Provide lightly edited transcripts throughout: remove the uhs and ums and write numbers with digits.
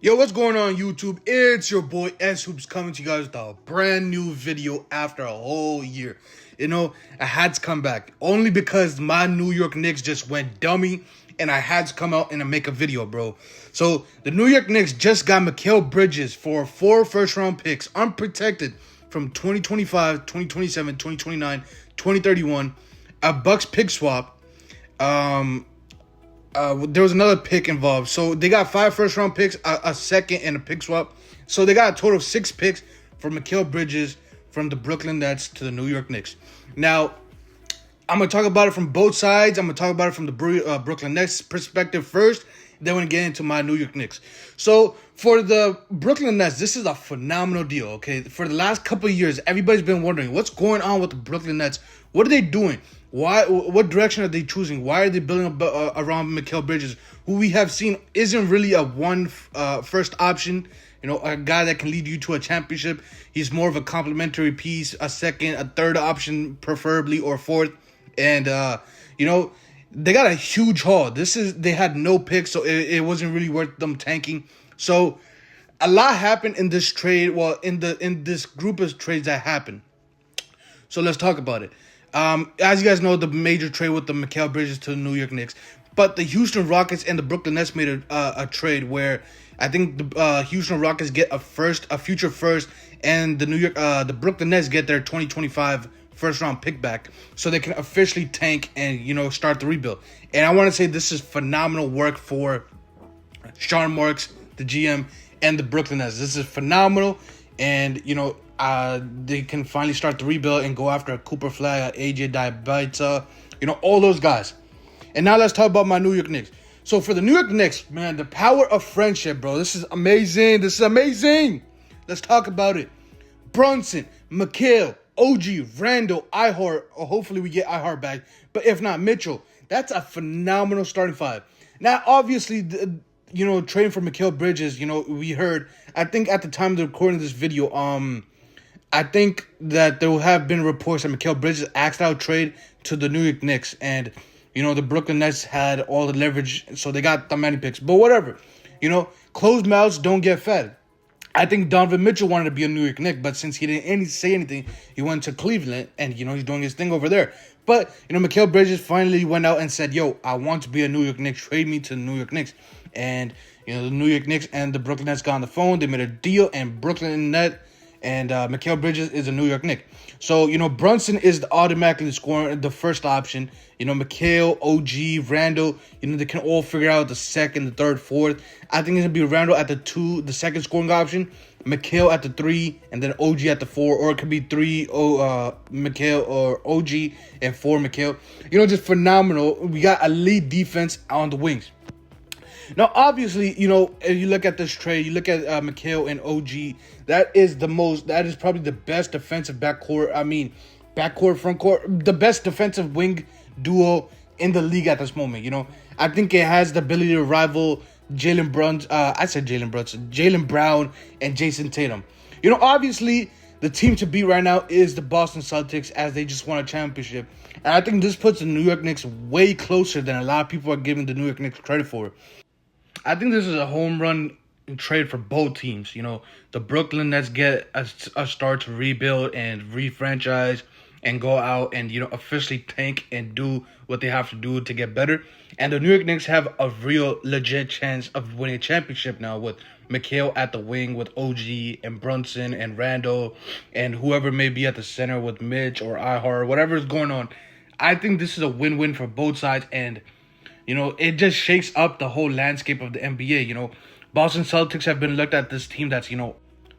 Yo, what's going on YouTube? It's your boy S Hoops coming to you guys with a brand new video after a whole year. I had to come back only because my New York Knicks just went dummy and I had to come out and make a video, bro. So the New York Knicks just got Mikal Bridges for 4 first-round picks, unprotected, from 2025, 2027, 2029, 2031, a Bucks pick swap. There was another pick involved. So they got 5 first-round picks, a second, and a pick swap. So they got a total of 6 picks for Mikal Bridges from the Brooklyn Nets to the New York Knicks. Now, I'm going to talk about it from both sides. I'm going to talk about it from the Brooklyn Nets perspective first. Then we're going to get into my New York Knicks. So for the Brooklyn Nets, this is a phenomenal deal, okay? For the last couple of years, everybody's been wondering, what's going on with the Brooklyn Nets? What are they doing? Why? What direction are they choosing? Why are they building up around Mikal Bridges, who we have seen isn't really a first option, a guy that can lead you to a championship. He's more of a complementary piece, a second, a third option, preferably, or fourth. And, they got a huge haul. They had no picks, so it wasn't really worth them tanking. So a lot happened in this trade. Well, in this group of trades that happened. So let's talk about it. As you guys know, the major trade with the Mikal Bridges to the New York Knicks, but the Houston Rockets and the Brooklyn Nets made a trade where I think the Houston Rockets get a future first, and the Brooklyn Nets get their 2025 first-round pick back, so they can officially tank and start the rebuild. And I want to say this is phenomenal work for Sean Marks, the GM, and the Brooklyn Nets. This is phenomenal, and they can finally start the rebuild and go after a Cooper Flag, AJ Diabita, all those guys. And now let's talk about my New York Knicks. So for the New York Knicks, man, the power of friendship, bro. This is amazing. Let's talk about it. Brunson, Mikal, OG, Randall, Ihart, or hopefully we get Ihart back. But if not, Mitchell. That's a phenomenal starting five. Now, obviously, trading for Mikal Bridges, we heard, I think at the time of the recording of this video, I think that there have been reports that Mikal Bridges asked out trade to the New York Knicks. And, the Brooklyn Nets had all the leverage, so they got the many picks. But whatever. Closed mouths don't get fed. I think Donovan Mitchell wanted to be a New York Knick, but since he didn't say anything, he went to Cleveland, and, he's doing his thing over there. But, Mikal Bridges finally went out and said, yo, I want to be a New York Knicks. Trade me to the New York Knicks. And, the New York Knicks and the Brooklyn Nets got on the phone. They made a deal, and Brooklyn Net and Mikal Bridges is a New York Knick. So, Brunson is automatically scoring the first option. Mikal, OG, Randall, they can all figure out the second, the third, fourth. I think it's going to be Randall at the second scoring option, Mikal at the 3, and then OG at the 4. Or it could be 3 Mikal or OG and 4 Mikal. Just phenomenal. We got elite defense on the wings. Now, obviously, if you look at this trade, you look at Mikal and OG, that is probably the best defensive backcourt, frontcourt, the best defensive wing duo in the league at this moment, I think it has the ability to rival Jalen Brown and Jason Tatum. Obviously, the team to beat right now is the Boston Celtics, as they just won a championship. And I think this puts the New York Knicks way closer than a lot of people are giving the New York Knicks credit for. I think this is a home run trade for both teams. The Brooklyn Nets get a start to rebuild and re-franchise and go out and, officially tank and do what they have to do to get better. And the New York Knicks have a real legit chance of winning a championship now with Mikal at the wing, with OG and Brunson and Randall and whoever may be at the center with Mitch or Ihart, whatever is going on. I think this is a win-win for both sides, and it just shakes up the whole landscape of the NBA. Boston Celtics have been looked at this team that's,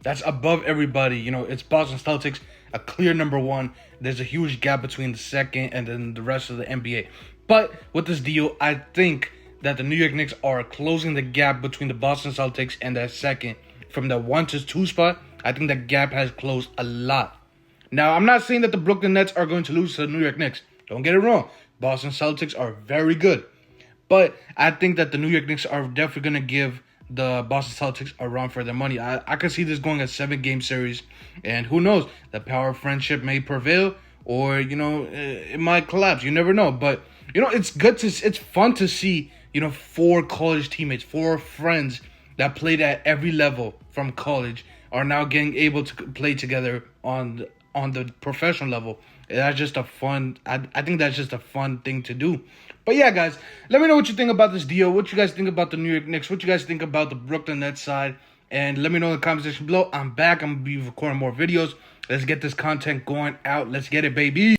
that's above everybody. It's Boston Celtics, a clear number one. There's a huge gap between the second and then the rest of the NBA. But with this deal, I think that the New York Knicks are closing the gap between the Boston Celtics and that second. From the 1 to 2 spot, I think that gap has closed a lot. Now, I'm not saying that the Brooklyn Nets are going to lose to the New York Knicks. Don't get it wrong. Boston Celtics are very good. But I think that the New York Knicks are definitely going to give the Boston Celtics a run for their money. I could see this going a 7-game series. And who knows? The power of friendship may prevail, or, it might collapse. You never know. But, it's fun to see, 4 college teammates, 4 friends that played at every level from college are now getting able to play together on the professional level. That's just a fun. I think that's just a fun thing to do. But yeah, guys, let me know what you think about this deal. What you guys think about the New York Knicks? What you guys think about the Brooklyn Nets side? And let me know in the comment section below. I'm back. I'm gonna be recording more videos. Let's get this content going out. Let's get it, baby.